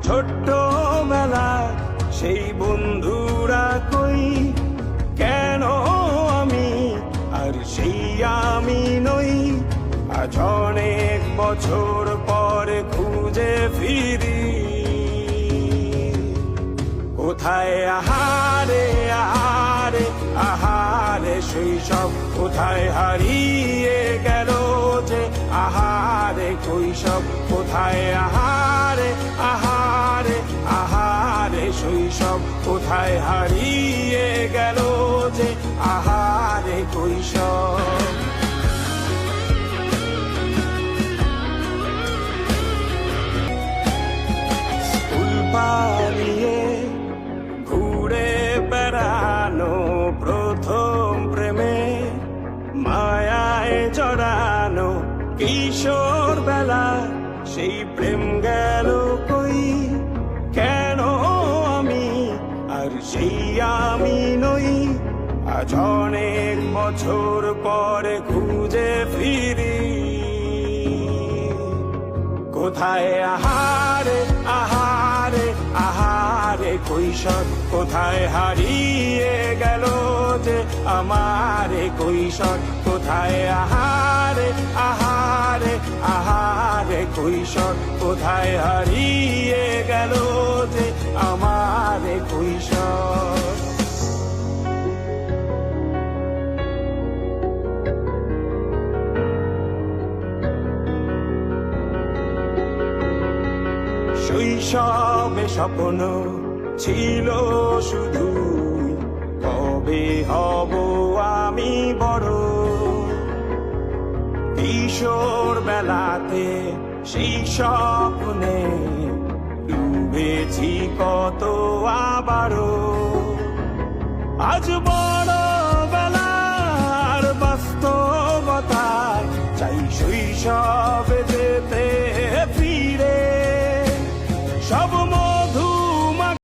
ছোট্ট বেলা সেই বন্ধুরা কই, কেন আমি আর সেই আমি নই। আজ অনেক বছর পরে খুঁজে ফিরি, কোথায় আহারে আহারে আহারে শৈশব, কোথায় হারিয়ে গেল যে আহারে কৈশব। কোথায় আহারে আহারে আহারে শৈশব, কোথায় হারিয়ে গেল যে আহারে কৈশব। স্কুল পালিয়ে ঘুরে বেড়ানো, প্রথম প্রেমে মায়ায় জড়ানো, কিশোর বেলা সেই প্রেম গেল কই, কেন আমি আর সেই আমি নই। আজ অনেক বছর পরে খুঁজে ফিরি, কোথায় আহারে আহারে আহারে কৈশোর, কোথায় হারিয়ে গেল যে আমারে কৈশোর। কোথায় আহারে আহারে আহারে কৈশোর, কোথায় হারিয়ে গেল যে আমারে কৈশোর। শৈশবে স্বপ্ন ছিল শুধু, কবে হব আমি বড়। কিশোর বেলাতে সেই স্বপ্নে ডুবেছি কত আবারও। আজ বড় বেলার বাস্তবতায় চাই শৈশবে যে